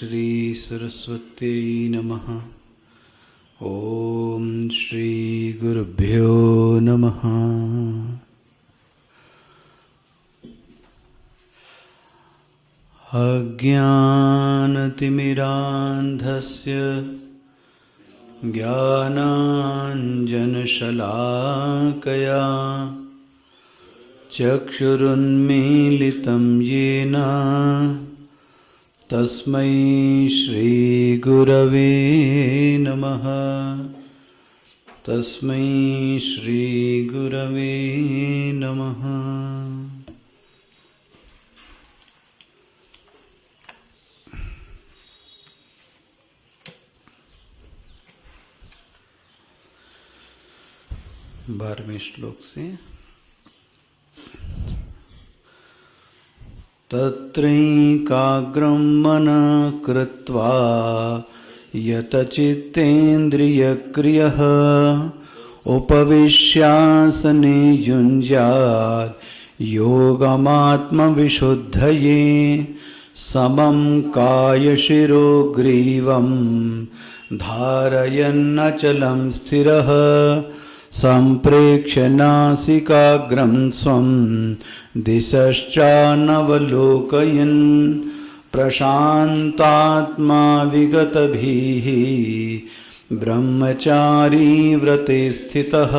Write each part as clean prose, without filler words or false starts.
श्री सरस्वती नमः। ओम श्री गुरुभ्यो नमः। अज्ञानतिमिरान्धस्य ज्ञानाञ्जनशलाकया चक्षुरुन्मीलितं येन तस्मै श्रीगुरवे नमः। तस्मै श्रीगुरवे नमः। बारहवें श्लोक से तत्रैकाग्रं मनः कृत्वा यतचित्तेन्द्रियक्रियः उपविश्यासने युञ्ज्यात् योगमात्मविशुद्धये समं कायशिरो ग्रीवं धारयन्नचलं स्थिरः सम्प्रेक्ष्य नासिकाग्रं स्वं दिशश्चानवलोकयन् प्रशान्तात्मा विगतभिः ब्रह्मचारी व्रते स्थितः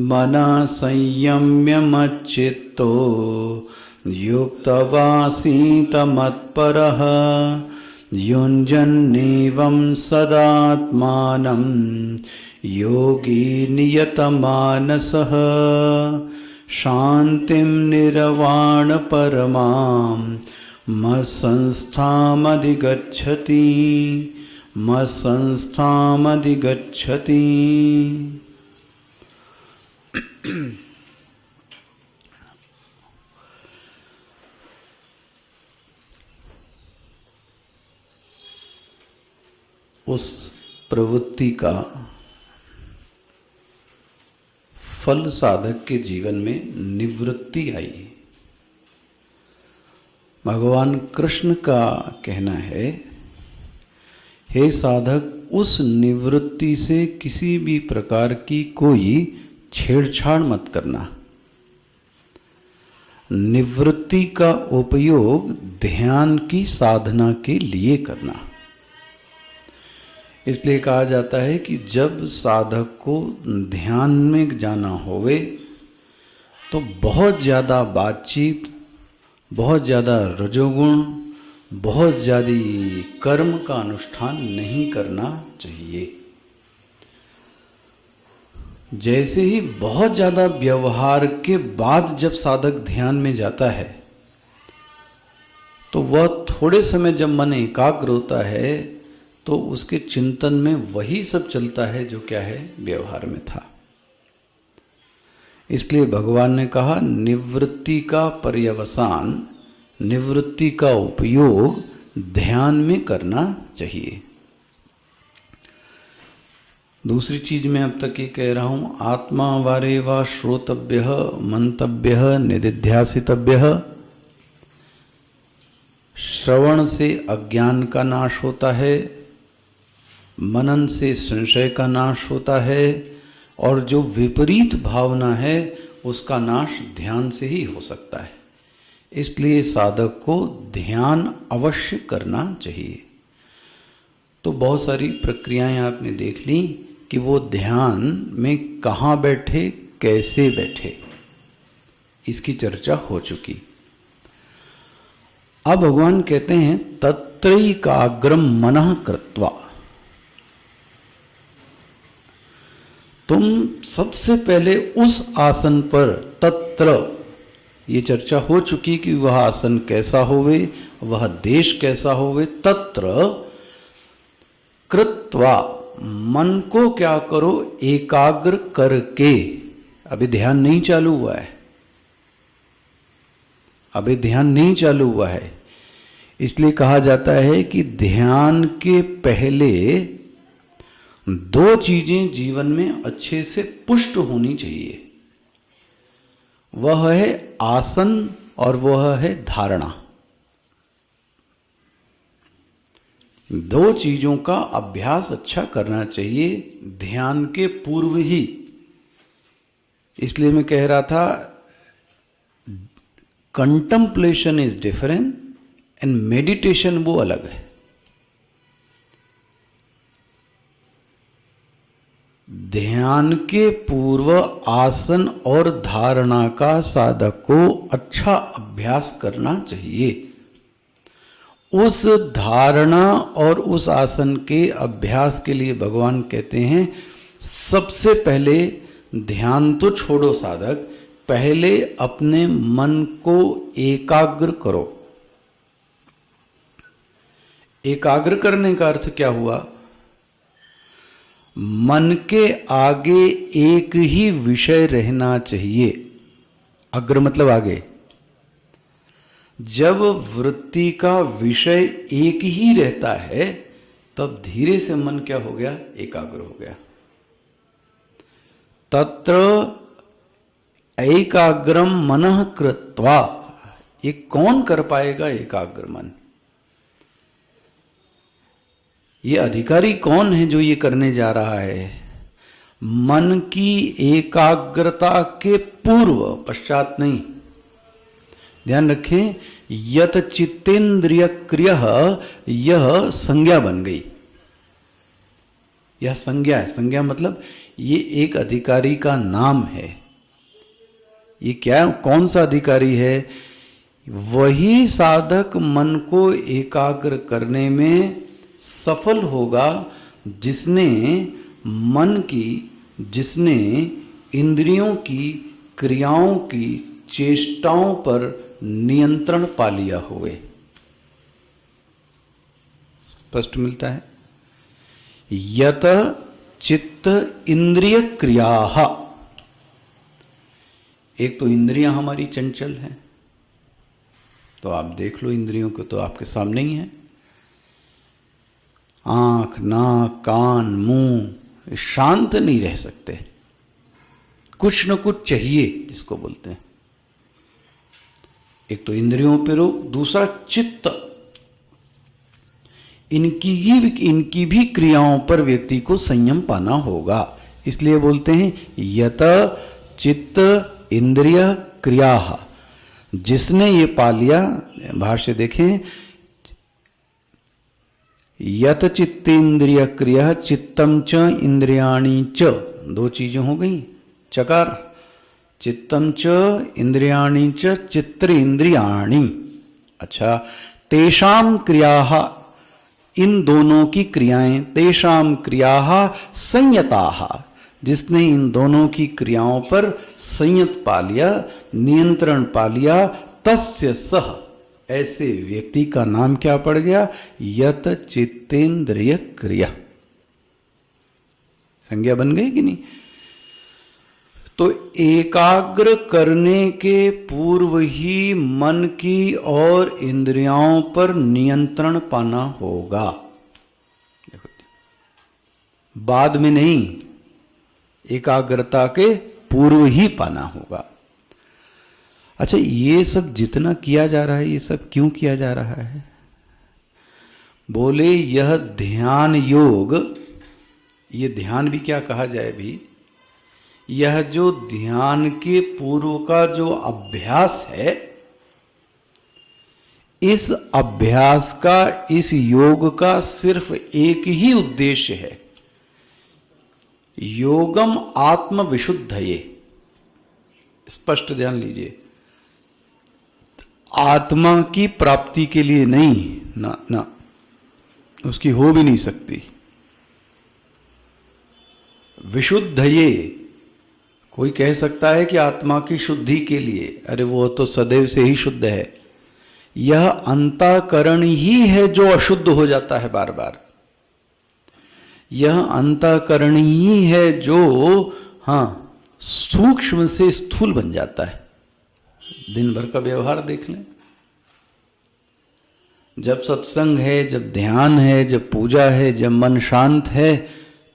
मनः संयम्य मच्चित्तो युक्तवासीत मत्परः युञ्जन्नेवं सदात्मानं योगी नियतमानसः शान्तिं निर्वाणपरमां मत्संस्थामधिगच्छति। उस प्रवृत्ति का फल साधक के जीवन में निवृत्ति आई। भगवान कृष्ण का कहना है, हे साधक, उस निवृत्ति से किसी भी प्रकार की कोई छेड़छाड़ मत करना। निवृत्ति का उपयोग ध्यान की साधना के लिए करना। इसलिए कहा जाता है कि जब साधक को ध्यान में जाना होवे तो बहुत ज़्यादा बातचीत, बहुत ज़्यादा रजोगुण, बहुत ज़्यादा कर्म का अनुष्ठान नहीं करना चाहिए। जैसे ही बहुत ज़्यादा व्यवहार के बाद जब साधक ध्यान में जाता है तो वह थोड़े समय जब मन एकाग्र होता है तो उसके चिंतन में वही सब चलता है जो क्या है, व्यवहार में था। इसलिए भगवान ने कहा, निवृत्ति का पर्यवसान, निवृत्ति का उपयोग ध्यान में करना चाहिए। दूसरी चीज मैं अब तक ये कह रहा हूं, आत्मा वारे वा श्रोतव्यः मंतव्यः निदिध्यासितव्यः। श्रवण से अज्ञान का नाश होता है, मनन से संशय का नाश होता है, और जो विपरीत भावना है उसका नाश ध्यान से ही हो सकता है। इसलिए साधक को ध्यान अवश्य करना चाहिए। तो बहुत सारी प्रक्रियाएं आपने देख ली कि वो ध्यान में कहाँ बैठे, कैसे बैठे, इसकी चर्चा हो चुकी। अब भगवान कहते हैं, तत्रैकाग्रम मनः कृत्वा। तुम सबसे पहले उस आसन पर, तत्र ये चर्चा हो चुकी कि वह आसन कैसा होवे, वह देश कैसा होवे। तत्र कृत्वा, मन को क्या करो, एकाग्र करके। अभी ध्यान नहीं चालू हुआ है, अभी ध्यान नहीं चालू हुआ है। इसलिए कहा जाता है कि ध्यान के पहले दो चीजें जीवन में अच्छे से पुष्ट होनी चाहिए। वह है आसन और वह है धारणा। दो चीजों का अभ्यास अच्छा करना चाहिए ध्यान के पूर्व ही। इसलिए मैं कह रहा था कंटम्पलेशन इज डिफरेंट एंड मेडिटेशन वो अलग है। ध्यान के पूर्व आसन और धारणा का साधक को अच्छा अभ्यास करना चाहिए। उस धारणा और उस आसन के अभ्यास के लिए भगवान कहते हैं सबसे पहले ध्यान तो छोड़ो साधक, पहले अपने मन को एकाग्र करो। एकाग्र करने का अर्थ क्या हुआ? मन के आगे एक ही विषय रहना चाहिए। अग्र मतलब आगे। जब वृत्ति का विषय एक ही रहता है तब धीरे से मन क्या हो गया? एकाग्र हो गया। तत्र एकाग्रम मनः कृत्वा, ये कौन कर पाएगा एकाग्र मन? ये अधिकारी कौन है जो ये करने जा रहा है? मन की एकाग्रता के पूर्व, पश्चात नहीं। ध्यान रखें, यत चित्तेन्द्रिय क्रिय, यह संज्ञा बन गई। यह संज्ञा है। संज्ञा मतलब ये एक अधिकारी का नाम है। ये क्या, कौन सा अधिकारी है? वही साधक मन को एकाग्र करने में सफल होगा जिसने मन की, जिसने इंद्रियों की क्रियाओं की चेष्टाओं पर नियंत्रण पा लिया हुए। स्पष्ट मिलता है। यत चित्त इंद्रिय क्रिया, एक तो इंद्रियां हमारी चंचल हैं, तो आप देख लो इंद्रियों को, तो आपके सामने ही है। आंख, नाक, कान, मुंह शांत नहीं रह सकते, कुछ न कुछ चाहिए, जिसको बोलते हैं। एक तो इंद्रियों पे रोक, दूसरा चित्त, इनकी भी क्रियाओं पर व्यक्ति को संयम पाना होगा। इसलिए बोलते हैं यत चित्त इंद्रिय क्रिया। जिसने ये पा लिया, भाष्य देखें, यत चित्तेन्द्रिय क्रिया चित्तम च इंद्रियाणि च, दो चीजें हो गई, चकार। चित्तम च इंद्रियाणि च चित्र इंद्रियाणि। अच्छा, तेषाम क्रियाः, इन दोनों की क्रियाएं, तेषाम क्रियाः संयताः, जिसने इन दोनों की क्रियाओं पर संयत पा लिया, नियंत्रण पा लिया, तस्य सह, ऐसे व्यक्ति का नाम क्या पड़ गया? यत चित्तेन्द्रिय क्रिया। संज्ञा बन गई कि नहीं? तो एकाग्र करने के पूर्व ही मन की और इंद्रियों पर नियंत्रण पाना होगा। देखो, बाद में नहीं, एकाग्रता के पूर्व ही पाना होगा। अच्छा, ये सब जितना किया जा रहा है, ये सब क्यों किया जा रहा है? बोले यह ध्यान योग, ये ध्यान भी क्या कहा जाए भी, यह जो ध्यान के पूर्व का जो अभ्यास है, इस अभ्यास का, इस योग का सिर्फ एक ही उद्देश्य है, योगम आत्म विशुद्धये। स्पष्ट ध्यान लीजिए, आत्मा की प्राप्ति के लिए नहीं, ना ना, उसकी हो भी नहीं सकती। विशुद्धये, कोई कह सकता है कि आत्मा की शुद्धि के लिए, अरे वो तो सदैव से ही शुद्ध है। यह अंतःकरण ही है जो अशुद्ध हो जाता है बार बार। यह अंतःकरण ही है जो, हाँ, सूक्ष्म से स्थूल बन जाता है। दिन भर का व्यवहार देख लें, जब सत्संग है, जब ध्यान है, जब पूजा है, जब मन शांत है,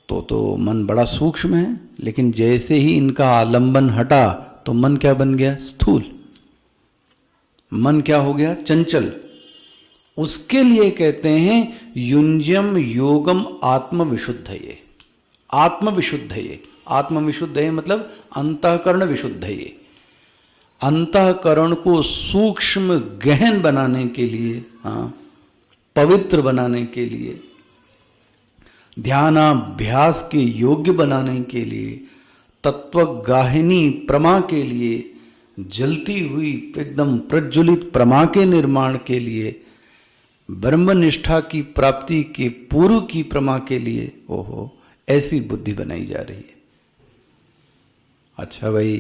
तो मन बड़ा सूक्ष्म है। लेकिन जैसे ही इनका आलंबन हटा तो मन क्या बन गया? स्थूल। मन क्या हो गया? चंचल। उसके लिए कहते हैं युंजम योगम आत्मविशुद्धये। आत्मविशुद्धये, आत्मविशुद्धये मतलब अंतःकरण विशुद्धये। अंतःकरण को सूक्ष्म गहन बनाने के लिए, हाँ, पवित्र बनाने के लिए, ध्यानाभ्यास के योग्य बनाने के लिए, तत्वगाहिनी प्रमा के लिए, जलती हुई एकदम प्रज्वलित प्रमा के निर्माण के लिए, ब्रह्मनिष्ठा की प्राप्ति के पूर्व की प्रमा के लिए, ओहो, ऐसी बुद्धि बनाई जा रही है। अच्छा भाई,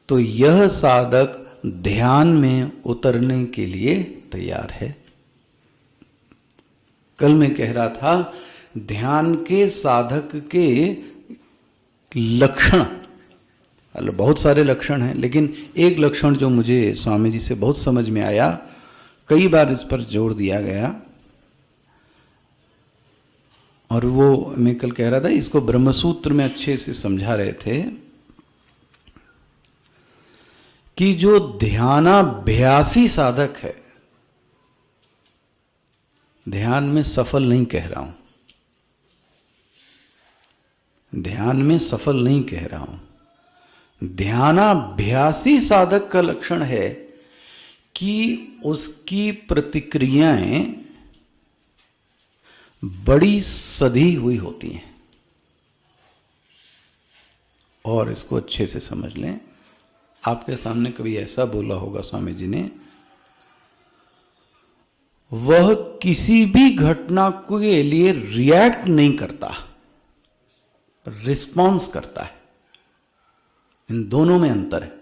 तो यह साधक ध्यान में उतरने के लिए तैयार है। कल मैं कह रहा था ध्यान के साधक के लक्षण, बहुत सारे लक्षण हैं, लेकिन एक लक्षण जो मुझे स्वामी जी से बहुत समझ में आया, कई बार इस पर जोर दिया गया, और वो मैं कल कह रहा था, इसको ब्रह्मसूत्र में अच्छे से समझा रहे थे कि जो ध्यानाभ्यासी साधक है, ध्यान में सफल नहीं कह रहा हूं, ध्यान में सफल नहीं कह रहा हूं, ध्यानाभ्यासी साधक का लक्षण है कि उसकी प्रतिक्रियाएं बड़ी सधी हुई होती हैं। और इसको अच्छे से समझ लें, आपके सामने कभी ऐसा बोला होगा स्वामी जी ने, वह किसी भी घटना के लिए रिएक्ट नहीं करता, रिस्पॉन्स करता है। इन दोनों में अंतर है।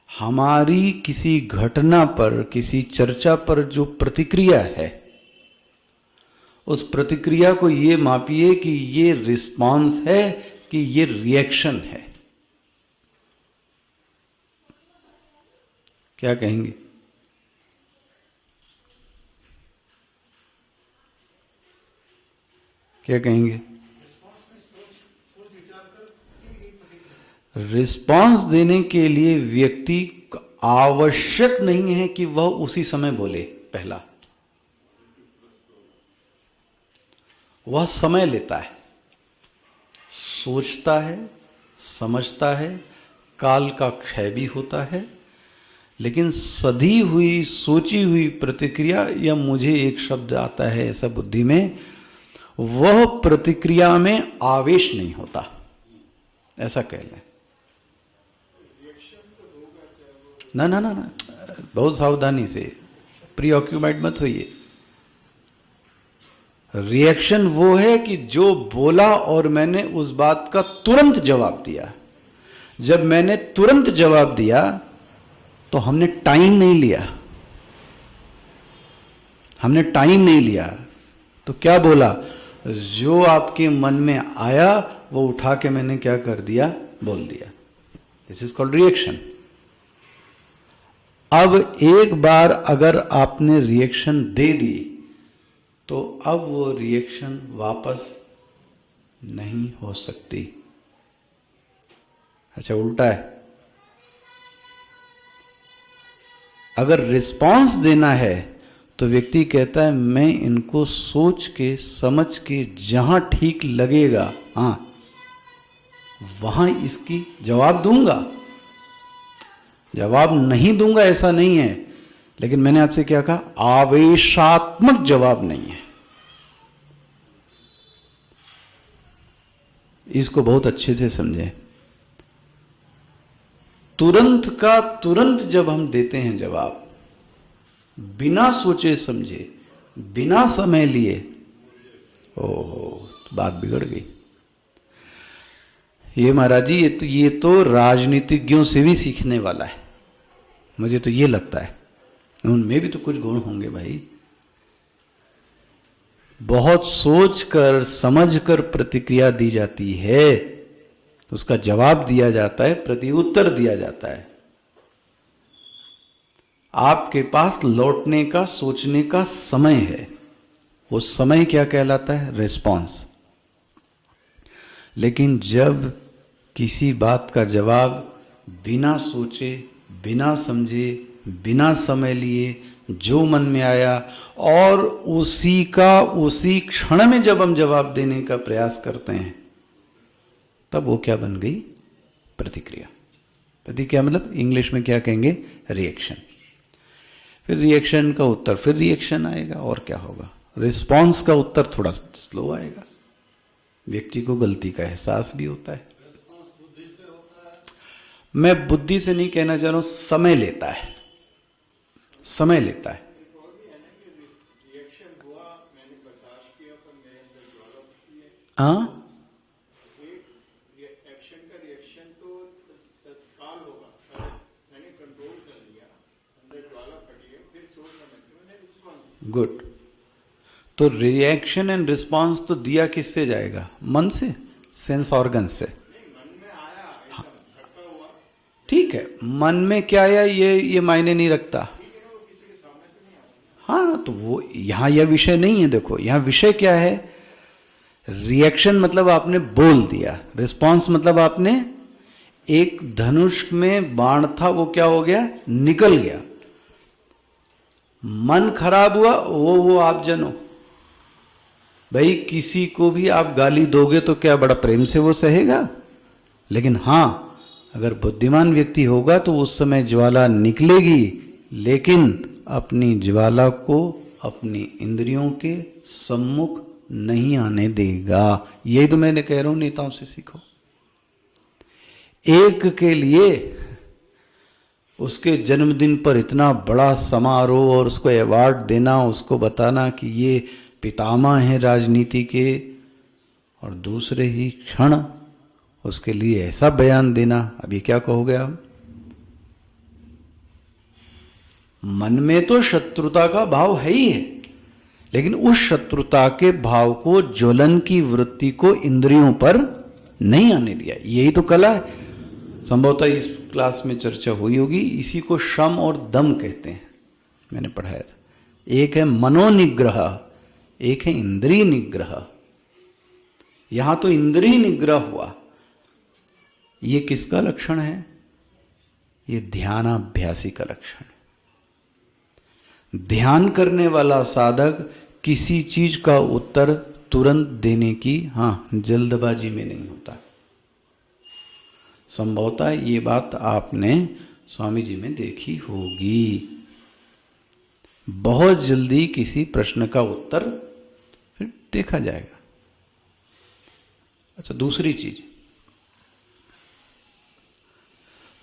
हमारी किसी घटना पर, किसी चर्चा पर जो प्रतिक्रिया है, उस प्रतिक्रिया को ये मापिए कि ये रिस्पॉन्स है कि ये रिएक्शन है। क्या कहेंगे? क्या कहेंगे? रिस्पॉन्स देने के लिए व्यक्ति आवश्यक नहीं है कि वह उसी समय बोले। पहला, वह समय लेता है, सोचता है, समझता है, काल का क्षय भी होता है, लेकिन सधी हुई, सोची हुई प्रतिक्रिया, या मुझे एक शब्द आता है ऐसा बुद्धि में, वह प्रतिक्रिया में आवेश नहीं होता, ऐसा कह लें। ना ना ना ना, बहुत सावधानी से, प्रीऑक्यूपाइड मत होइए। रिएक्शन वो है कि जो बोला और मैंने उस बात का तुरंत जवाब दिया। जब मैंने तुरंत जवाब दिया तो हमने टाइम नहीं लिया, हमने टाइम नहीं लिया। तो क्या बोला? जो आपके मन में आया वो उठा के मैंने क्या कर दिया? बोल दिया। This is called reaction. अब एक बार अगर आपने रिएक्शन दे दी तो अब वो रिएक्शन वापस नहीं हो सकती। अच्छा, उल्टा है। अगर रिस्पॉन्स देना है तो व्यक्ति कहता है मैं इनको सोच के, समझ के, जहां ठीक लगेगा, हाँ, वहां इसकी जवाब दूंगा। जवाब नहीं दूंगा ऐसा नहीं है, लेकिन मैंने आपसे क्या कहा? आवेशात्मक जवाब नहीं है। इसको बहुत अच्छे से समझें। तुरंत का तुरंत जब हम देते हैं जवाब, बिना सोचे समझे, बिना समय लिए, ओहो, बात बिगड़ गई। ये महाराज जी, ये तो राजनीतिज्ञों से भी सीखने वाला है, मुझे तो ये लगता है। उनमें भी तो कुछ गुण होंगे भाई। बहुत सोच कर, समझ कर प्रतिक्रिया दी जाती है, उसका जवाब दिया जाता है, प्रत्युत्तर दिया जाता है। आपके पास लौटने का, सोचने का समय है। वो समय क्या कहलाता है? रिस्पॉन्स। लेकिन जब किसी बात का जवाब बिना सोचे, बिना समझे, बिना समय लिए जो मन में आया और उसी का उसी क्षण में जब हम जवाब देने का प्रयास करते हैं, तब वो क्या बन गई? प्रतिक्रिया। प्रतिक्रिया मतलब इंग्लिश में क्या कहेंगे? रिएक्शन। फिर रिएक्शन का उत्तर, फिर रिएक्शन आएगा, और क्या होगा? रिस्पॉन्स का उत्तर थोड़ा स्लो आएगा। व्यक्ति को गलती का एहसास भी होता है। मैं बुद्धि से नहीं कहना चाह रहा हूं, समय लेता है, समय लेता है। हाँ, गुड। तो रिएक्शन एंड रिस्पॉन्स तो दिया किससे जाएगा? मन से, सेंस ऑर्गन से। हाँ, ठीक है, मन में क्या आया ये मायने नहीं रखता। हाँ, तो वो यहाँ यह विषय नहीं है। देखो यहाँ विषय क्या है? रिएक्शन मतलब आपने बोल दिया, रिस्पॉन्स मतलब आपने, एक धनुष में बाण था, वो क्या हो गया? निकल गया। मन खराब हुआ, वो आप जनो भाई, किसी को भी आप गाली दोगे तो क्या बड़ा प्रेम से वो सहेगा? लेकिन हाँ, अगर बुद्धिमान व्यक्ति होगा तो उस समय ज्वाला निकलेगी, लेकिन अपनी ज्वाला को अपनी इंद्रियों के सम्मुख नहीं आने देगा। यही तो मैंने कह रहा हूं, नेताओं से सीखो। एक के लिए उसके जन्मदिन पर इतना बड़ा समारोह और उसको अवार्ड देना, उसको बताना कि ये पितामह हैं राजनीति के, और दूसरे ही क्षण उसके लिए ऐसा बयान देना। अभी क्या कहोगे आप? मन में तो शत्रुता का भाव है ही है, लेकिन उस शत्रुता के भाव को, ज्वलन की वृत्ति को इंद्रियों पर नहीं आने दिया। यही तो कला है। संभवतः इस क्लास में चर्चा हुई होगी, इसी को शम और दम कहते हैं, मैंने पढ़ाया था। एक है मनोनिग्रह, एक है इंद्रिय निग्रह। यहां तो इंद्रिय निग्रह हुआ। ये किसका लक्षण है? ये ध्यानाभ्यासी का लक्षण है। ध्यान करने वाला साधक किसी चीज का उत्तर तुरंत देने की जल्दबाजी में नहीं होता। संभवतः ये बात आपने स्वामी जी में देखी होगी। बहुत जल्दी किसी प्रश्न का उत्तर फिर देखा जाएगा। अच्छा, दूसरी चीज,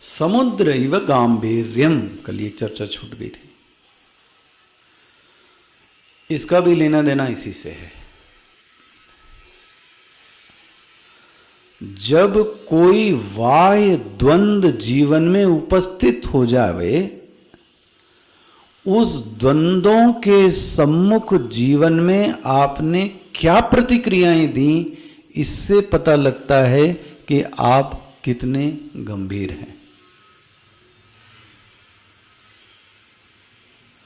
समुद्र इव गांभीर्यम, कल एक चर्चा छूट गई थी, इसका भी लेना देना इसी से है। जब कोई बाह्य द्वंद्व जीवन में उपस्थित हो जावे, उस द्वंद्वों के सम्मुख जीवन में आपने क्या प्रतिक्रियाएं दी, इससे पता लगता है कि आप कितने गंभीर हैं।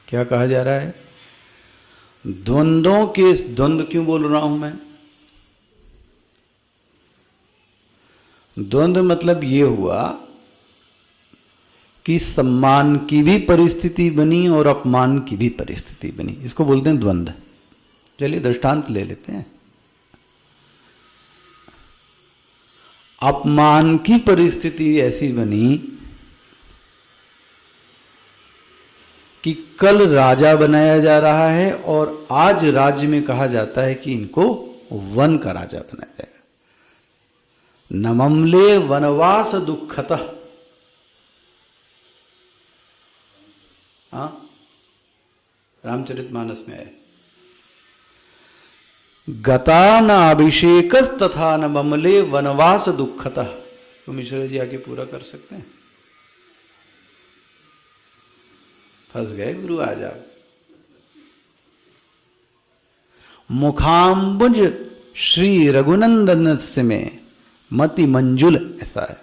क्या कहा जा रहा है? द्वंद्वों के, द्वंद्व क्यों बोल रहा हूं मैं? द्वंद्व मतलब ये हुआ कि सम्मान की भी परिस्थिति बनी और अपमान की भी परिस्थिति बनी, इसको बोलते हैं द्वंद्व। चलिए दृष्टांत ले लेते हैं। अपमान की परिस्थिति ऐसी बनी कि कल राजा बनाया जा रहा है और आज राज्य में कहा जाता है कि इनको वन का राजा बनाया जाएगा। नममले वनवास दुखतः, रामचरितमानस में है, गता न अभिषेकस तथा न ममले वनवास दुखतः। तो मिश्रा जी आगे पूरा कर सकते हैं? फंस गए गुरु, आ जाओ। मुखाम्बुज श्री रघुनंदन से में मति मंजुल, ऐसा है।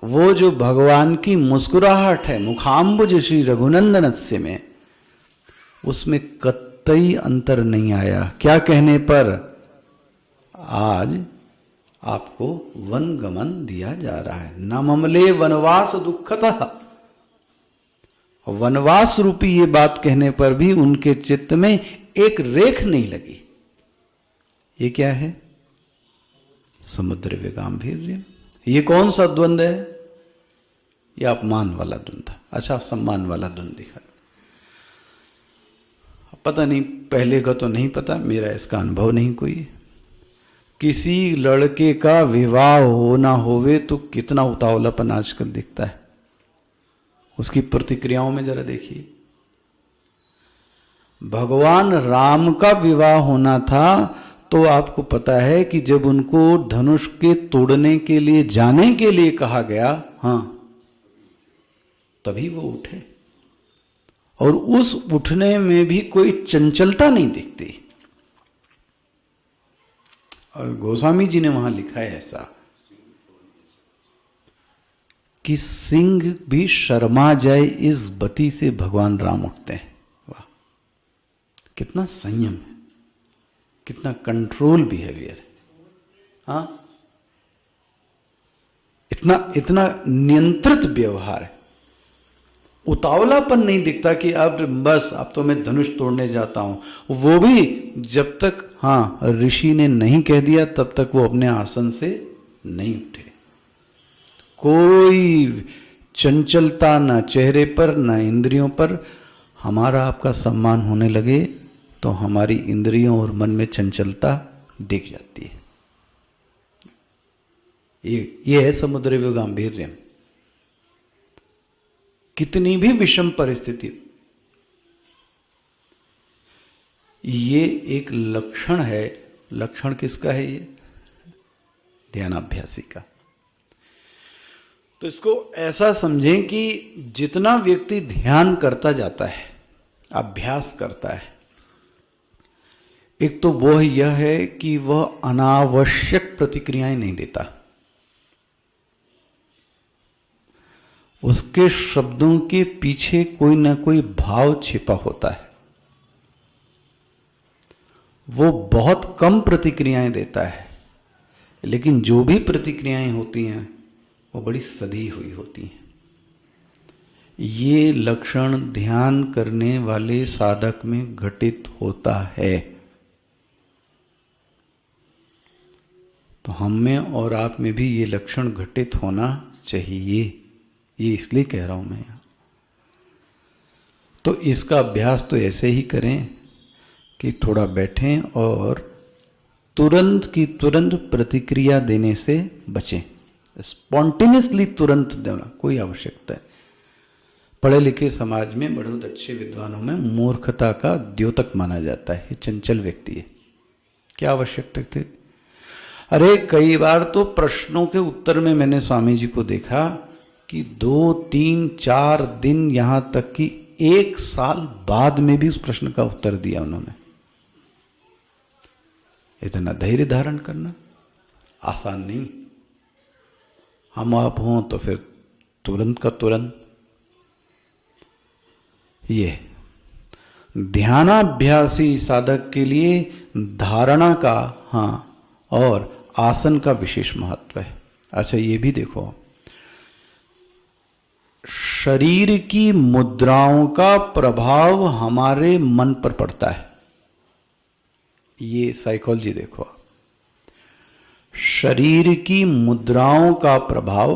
वो जो भगवान की मुस्कुराहट है, मुखाम्बुज श्री रघुनंदन से में, उसमें कतई अंतर नहीं आया। क्या कहने पर? आज आपको वन गमन दिया जा रहा है। न ममले वनवास दुखतः, वनवास रूपी ये बात कहने पर भी उनके चित्त में एक रेख नहीं लगी। ये क्या है? समुद्र विगाम्भीर्य। ये कौन सा द्वंद है? ये अपमान वाला द्वंद था। अच्छा, सम्मान वाला द्वंद दिखा। पता नहीं, पहले का तो नहीं पता, मेरा इसका अनुभव नहीं कोई। किसी लड़के का विवाह हो ना होवे तो कितना उतावलापन आजकल दिखता है। उसकी प्रतिक्रियाओं में जरा देखिए। भगवान राम का विवाह होना था तो आपको पता है कि जब उनको धनुष के तोड़ने के लिए जाने के लिए कहा गया, हाँ, तभी वो उठे। और उस उठने में भी कोई चंचलता नहीं दिखती। और गोस्वामी जी ने वहां लिखा है ऐसा कि सिंह भी शर्मा जाए इस बती से भगवान राम उठते हैं। वाह, कितना संयम है, कितना कंट्रोल बिहेवियर है। हाँ, इतना नियंत्रित व्यवहार है। उतावलापन नहीं दिखता कि अब बस अब तो मैं धनुष तोड़ने जाता हूं। वो भी जब तक, हाँ, ऋषि ने नहीं कह दिया तब तक वो अपने आसन से नहीं उठे। कोई चंचलता ना चेहरे पर ना इंद्रियों पर। हमारा आपका सम्मान होने लगे तो हमारी इंद्रियों और मन में चंचलता दिख जाती है। ये है समुद्र विगाम्भीर्य। कितनी भी विषम परिस्थिति, ये एक लक्षण है। लक्षण किसका है? ये ध्यानाभ्यासी का। तो इसको ऐसा समझें कि जितना व्यक्ति ध्यान करता जाता है, अभ्यास करता है, एक तो वो यह है कि वह अनावश्यक प्रतिक्रियाएं नहीं देता। उसके शब्दों के पीछे कोई ना कोई भाव छिपा होता है। वो बहुत कम प्रतिक्रियाएं देता है, लेकिन जो भी प्रतिक्रियाएं होती हैं वो बड़ी सधी हुई होती हैं। ये लक्षण ध्यान करने वाले साधक में घटित होता है। तो हम में और आप में भी ये लक्षण घटित होना चाहिए। ये इसलिए कह रहा हूं मैं। तो इसका अभ्यास तो ऐसे ही करें कि थोड़ा बैठें और तुरंत की तुरंत प्रतिक्रिया देने से बचें। स्पॉन्टेनियसली तुरंत देना कोई आवश्यकता है। पढ़े लिखे समाज में बहुत अच्छे विद्वानों में मूर्खता का द्योतक माना जाता है। ये चंचल व्यक्ति है, क्या आवश्यकता थी? अरे कई बार तो प्रश्नों के उत्तर में मैंने स्वामी जी को देखा कि 2, 3, 4 दिन, यहां तक कि 1 साल बाद में भी उस प्रश्न का उत्तर दिया उन्होंने। इतना धैर्य धारण करना आसान नहीं। हम आप हों तो फिर तुरंत का तुरंत। ये ध्यानाभ्यासी साधक के लिए धारणा का, हाँ, और आसन का विशेष महत्व है। अच्छा, ये भी देखो, शरीर की मुद्राओं का प्रभाव हमारे मन पर पड़ता है। ये साइकोलॉजी देखो, शरीर की मुद्राओं का प्रभाव